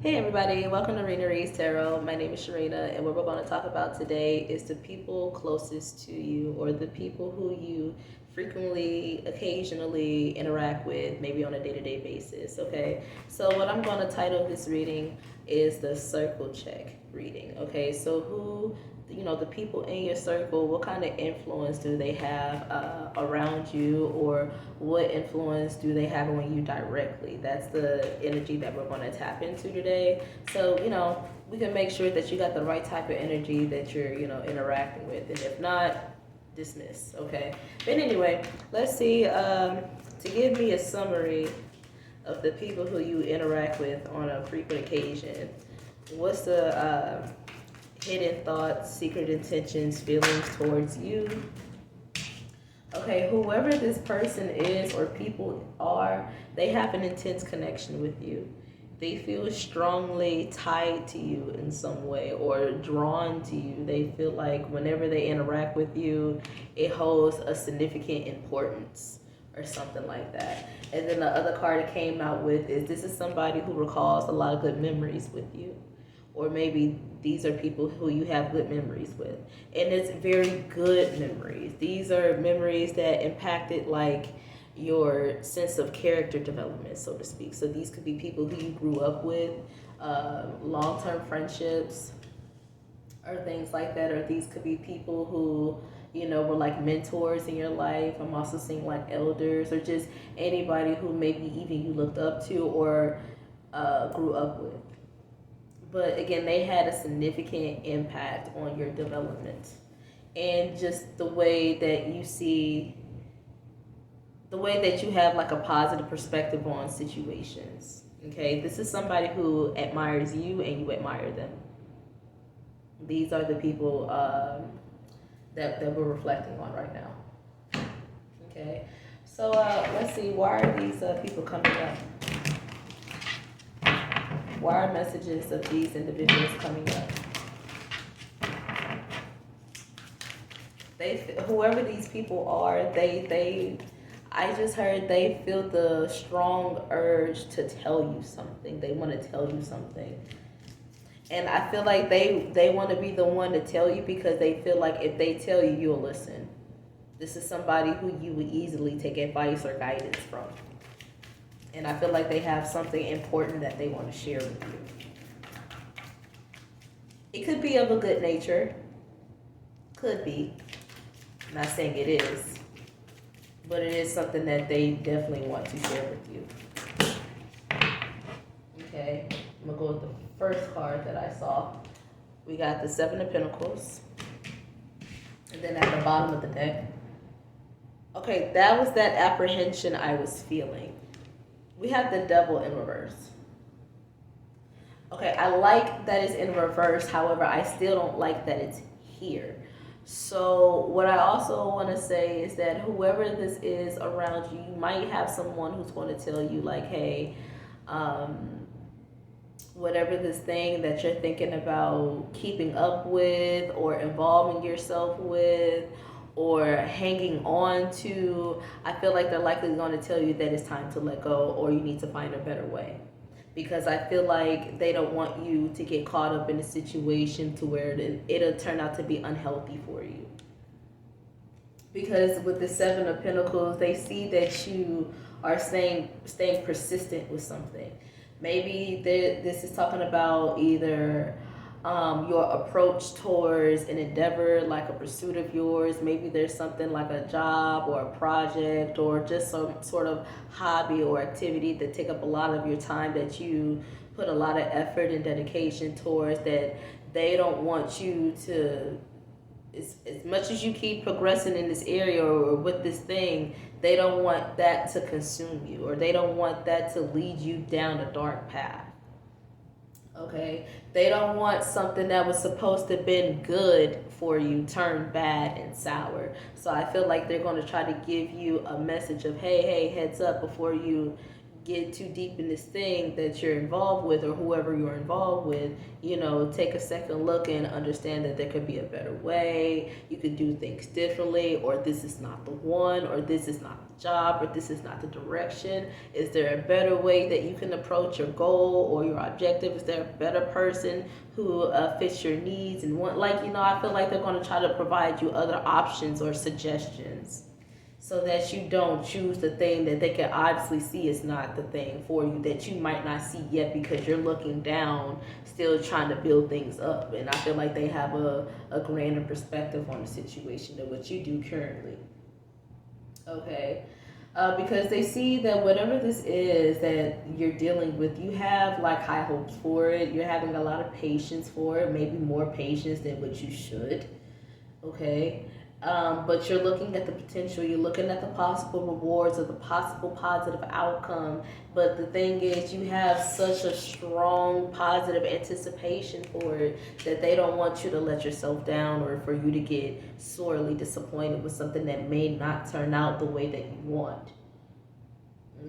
Hey everybody, welcome to Rena Reads Tarot. My name is Sharena, and what we're going to talk about today is the people closest to you, or the people who you frequently, occasionally interact with, maybe on a day-to-day basis, okay? So what I'm going to title this reading is the circle check reading, okay? So who, the people in your circle, what kind of influence do they have around you, or what influence do they have on you directly? That's the energy that we're going to tap into today. So, we can make sure that you got the right type of energy that you're, interacting with. And if not, dismiss, okay? But anyway, let's see, to give me a summary of the people who you interact with on a frequent occasion, what's the hidden thoughts, secret intentions, feelings towards you? Okay, whoever this person is or people are, they have an intense connection with you. They feel strongly tied to you in some way or drawn to you. They feel like whenever they interact with you, it holds a significant importance or something like that. And then the other card it came out with is this is somebody who recalls a lot of good memories with you. Or maybe these are people who you have good memories with. And it's very good memories. These are memories that impacted like your sense of character development, so to speak. So these could be people who you grew up with, long-term friendships, or things like that. Or these could be people who, were like mentors in your life. I'm also seeing like elders, or just anybody who maybe even you looked up to or grew up with. But again, they had a significant impact on your development and just the way that you see, the way that you have like a positive perspective on situations. Okay, this is somebody who admires you and you admire them. These are the people that we're reflecting on right now. Okay, so let's see, why are these people coming up? Why are messages of these individuals coming up? Whoever these people are, I just heard they feel the strong urge to tell you something. They want to tell you something. And I feel like they want to be the one to tell you because they feel like if they tell you, you'll listen. This is somebody who you would easily take advice or guidance from. And I feel like they have something important that they want to share with you. It could be of a good nature. Could be. I'm not saying it is. But it is something that they definitely want to share with you. Okay. I'm going to go with the first card that I saw. We got the Seven of Pentacles. And then at the bottom of the deck. Okay, that was that apprehension I was feeling. We have the Devil in reverse. Okay, I like that it's in reverse. However, I still don't like that it's here. So what I also want to say is that whoever this is around you, you might have someone who's going to tell you like, hey, whatever this thing that you're thinking about keeping up with or involving yourself with or hanging on to, I feel like they're likely going to tell you that it's time to let go or you need to find a better way. Because I feel like they don't want you to get caught up in a situation to where it'll turn out to be unhealthy for you. Because with the Seven of Pentacles, they see that you are staying persistent with something. Maybe this is talking about either your approach towards an endeavor, like a pursuit of yours. Maybe there's something like a job or a project or just some sort of hobby or activity that take up a lot of your time that you put a lot of effort and dedication towards, that they don't want you to, as much as you keep progressing in this area or with this thing, they don't want that to consume you, or they don't want that to lead you down a dark path. Okay, they don't want something that was supposed to have been good for you turn bad and sour. So I feel like they're going to try to give you a message of, hey, heads up before you get too deep in this thing that you're involved with, or whoever you're involved with. Take a second look and understand that there could be a better way. You could do things differently, or this is not the one, or this is not job, or this is not the direction? Is there a better way that you can approach your goal or your objective? Is there a better person who fits your needs and want, like, I feel like they're going to try to provide you other options or suggestions, so that you don't choose the thing that they can obviously see is not the thing for you, that you might not see yet because you're looking down, still trying to build things up. And I feel like they have a grander perspective on the situation than what you do currently. Okay. Because they see that whatever this is that you're dealing with, you have like high hopes for it. You're having a lot of patience for it, maybe more patience than what you should. Okay. But you're looking at the potential, you're looking at the possible rewards or the possible positive outcome. But the thing is, you have such a strong positive anticipation for it that they don't want you to let yourself down, or for you to get sorely disappointed with something that may not turn out the way that you want.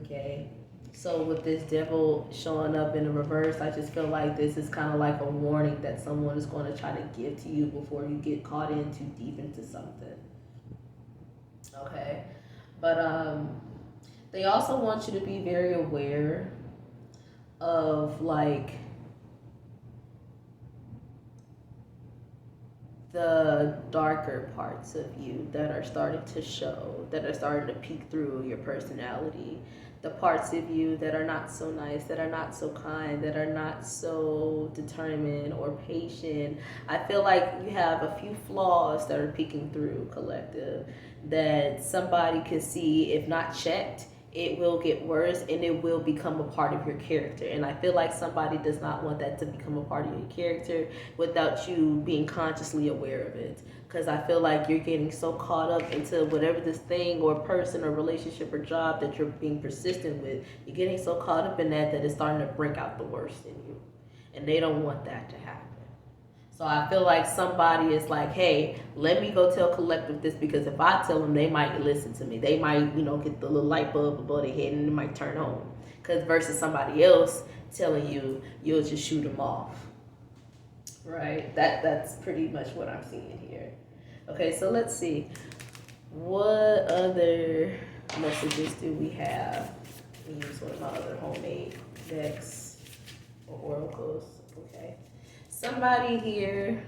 Okay. So with this devil showing up in the reverse, I just feel like this is kind of like a warning that someone is going to try to give to you before you get caught in too deep into something. Okay. But they also want you to be very aware of like the darker parts of you that are starting to show, that are starting to peek through your personality. The parts of you that are not so nice, that are not so kind, that are not so determined or patient. I feel like you have a few flaws that are peeking through, collective, that somebody can see. If not checked, it will get worse and it will become a part of your character. And I feel like somebody does not want that to become a part of your character without you being consciously aware of it. Because I feel like you're getting so caught up into whatever this thing or person or relationship or job that you're being persistent with. You're getting so caught up in that it's starting to bring out the worst in you. And they don't want that to happen. So I feel like somebody is like, hey, let me go tell collective this, because if I tell them, they might listen to me. They might, get the little light bulb above their head and it might turn on. Because versus somebody else telling you, you'll just shoot them off. Right? That's pretty much what I'm seeing here. Okay, so let's see. What other messages do we have? Let me use one of my other homemade decks or oracles. Okay. Somebody here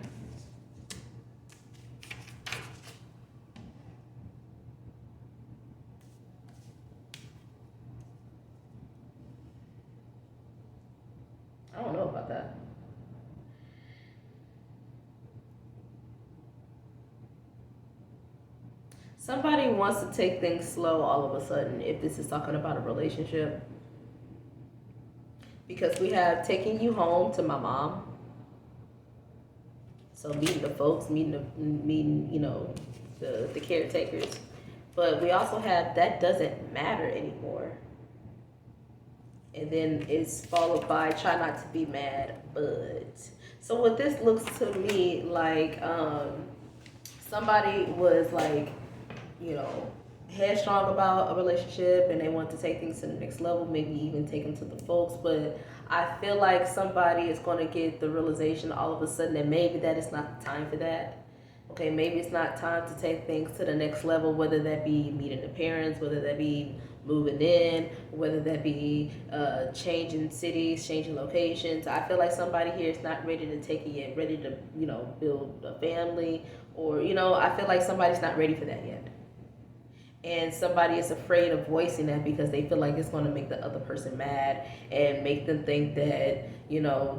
I don't know about that. Somebody wants to take things slow all of a sudden, if this is talking about a relationship. Because we have taking you home to my mom. So meeting the folks, meeting the caretakers. But we also have that doesn't matter anymore. And then it's followed by try not to be mad, but. So what this looks to me like, somebody was like, headstrong about a relationship and they want to take things to the next level, maybe even take them to the folks. But I feel like somebody is going to get the realization all of a sudden that maybe that is not the time for that. Okay, maybe it's not time to take things to the next level, whether that be meeting the parents, whether that be moving in, whether that be changing cities, changing locations. I feel like somebody here is not ready to take it yet, ready to, build a family, or, I feel like somebody's not ready for that yet. And somebody is afraid of voicing that because they feel like it's going to make the other person mad and make them think that,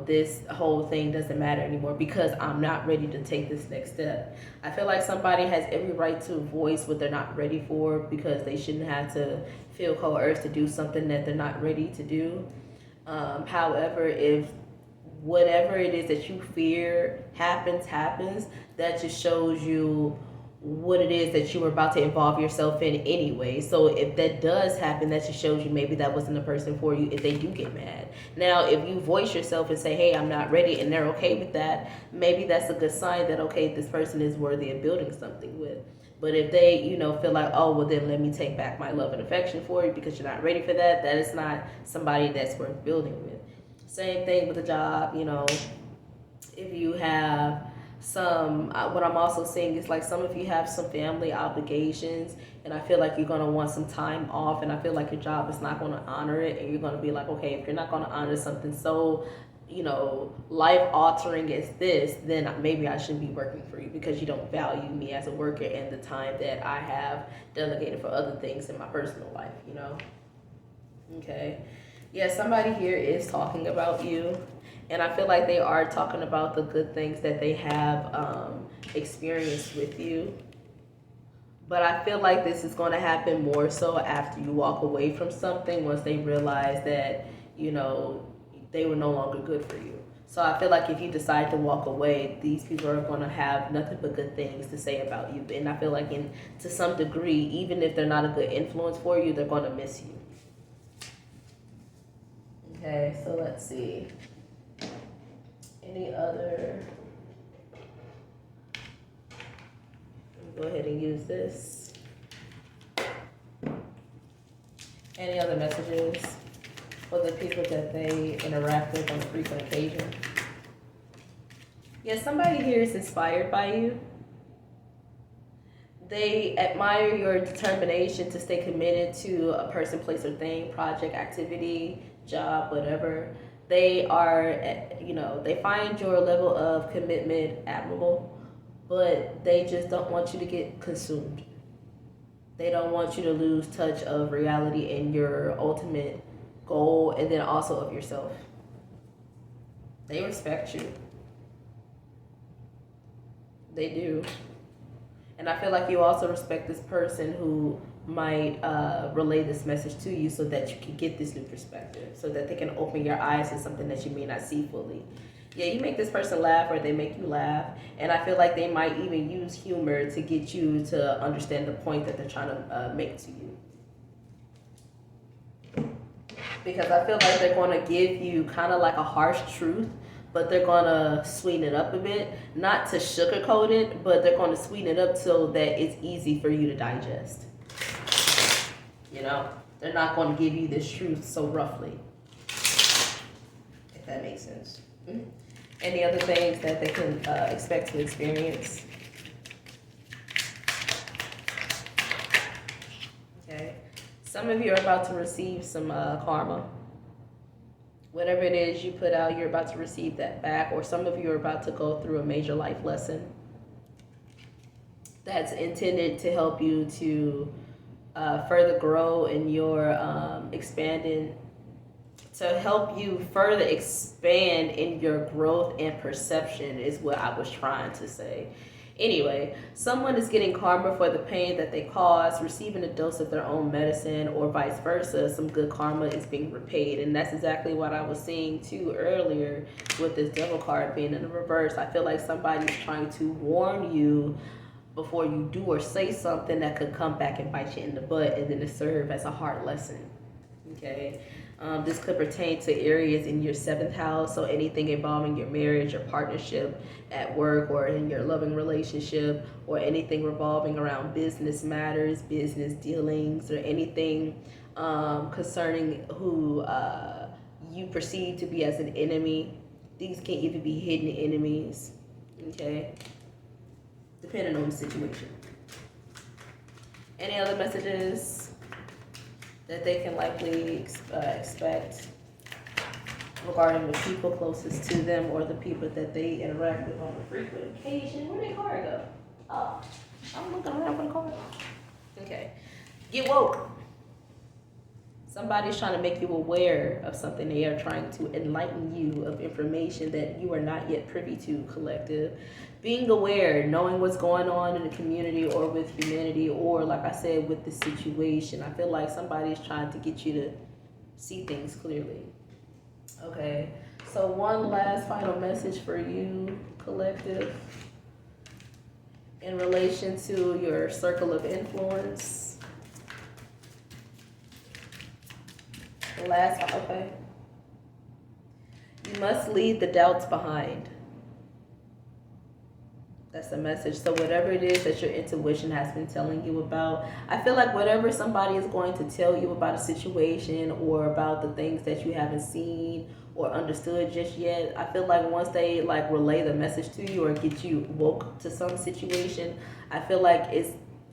this whole thing doesn't matter anymore because I'm not ready to take this next step. I feel like somebody has every right to voice what they're not ready for because they shouldn't have to feel coerced to do something that they're not ready to do. However, if whatever it is that you fear happens, that just shows you what it is that you were about to involve yourself in anyway. So if that does happen, that just shows you maybe that wasn't the person for you if they do get mad. Now, if you voice yourself and say, hey, I'm not ready, and they're okay with that, maybe that's a good sign that, okay, this person is worthy of building something with. But if they, feel like, oh, well, then let me take back my love and affection for you because you're not ready for that, that is not somebody that's worth building with. Same thing with a job, if you have what I'm also seeing is like some of you have some family obligations, and I feel like you're going to want some time off, and I feel like your job is not going to honor it, and you're going to be like, okay, if you're not going to honor something so, life altering as this, then maybe I shouldn't be working for you because you don't value me as a worker and the time that I have delegated for other things in my personal life. Okay. Yeah, somebody here is talking about you, and I feel like they are talking about the good things that they have experienced with you. But I feel like this is going to happen more so after you walk away from something, once they realize that, they were no longer good for you. So I feel like if you decide to walk away, these people are going to have nothing but good things to say about you. And I feel like to some degree, even if they're not a good influence for you, they're going to miss you. Okay, so let's see. Any other? Go ahead and use this. Any other messages for the people that they interact with on a frequent occasion? Yeah, somebody here is inspired by you. They admire your determination to stay committed to a person, place, or thing, project, activity, job, whatever. They are, they find your level of commitment admirable, but they just don't want you to get consumed. They don't want you to lose touch of reality and your ultimate goal, and then also of yourself. They respect you. They do. And I feel like you also respect this person who might relay this message to you so that you can get this new perspective, so that they can open your eyes to something that you may not see fully. Yeah, you make this person laugh or they make you laugh, and I feel like they might even use humor to get you to understand the point that they're trying to make to you. Because I feel like they're going to give you kind of like a harsh truth, but they're going to sweeten it up a bit. Not to sugarcoat it, but they're going to sweeten it up so that it's easy for you to digest. They're not going to give you this truth so roughly. If that makes sense. Mm-hmm. Any other things that they can expect to experience? Okay. Some of you are about to receive some karma. Whatever it is you put out, you're about to receive that back. Or some of you are about to go through a major life lesson that's intended to help you to further grow in your expanding, to help you further expand in your growth and perception is what I was trying to say. Anyway, someone is getting karma for the pain that they caused, receiving a dose of their own medicine, or vice versa. Some good karma is being repaid. And that's exactly what I was seeing too earlier with this devil card being in the reverse. I feel like somebody's trying to warn you before you do or say something that could come back and bite you in the butt, and then it serve as a hard lesson. Okay. This could pertain to areas in your 7th house, so anything involving your marriage or partnership, at work or in your loving relationship, or anything revolving around business matters, business dealings, or anything concerning who you perceive to be as an enemy. These can even be hidden enemies, okay, depending on the situation. Any other messages that they can likely expect regarding the people closest to them or the people that they interact with on a frequent occasion? Where'd their card go? Oh, I'm looking around for the card. Okay. Get woke. Somebody's trying to make you aware of something. They are trying to enlighten you of information that you are not yet privy to, collective. Being aware, knowing what's going on in the community or with humanity, or like I said, with the situation. I feel like somebody's trying to get you to see things clearly. Okay, so one last final message for you, collective, in relation to your circle of influence. Okay. You must leave the doubts behind. That's the message. So whatever it is that your intuition has been telling you about, I feel like whatever somebody is going to tell you about a situation or about the things that you haven't seen or understood just yet. I feel like once they like relay the message to you or get you woke to some situation, I feel like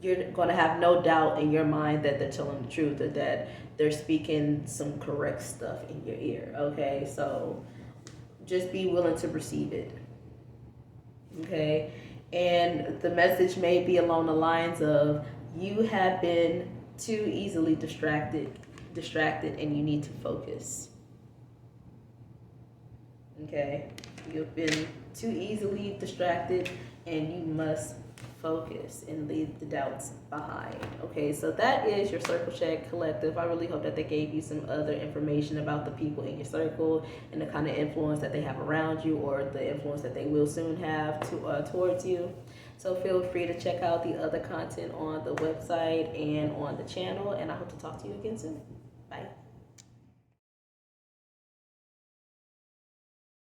you're gonna have no doubt in your mind that they're telling the truth, or that they're speaking some correct stuff in your ear. Okay, so just be willing to receive it. Okay, and the message may be along the lines of, you have been too easily distracted, and you need to focus. Okay, you've been too easily distracted, and you must focus and leave the doubts behind. Okay, so that is your Circle Check Collective. I really hope that they gave you some other information about the people in your circle and the kind of influence that they have around you, or the influence that they will soon have towards you. So feel free to check out the other content on the website and on the channel, and I hope to talk to you again soon. Bye.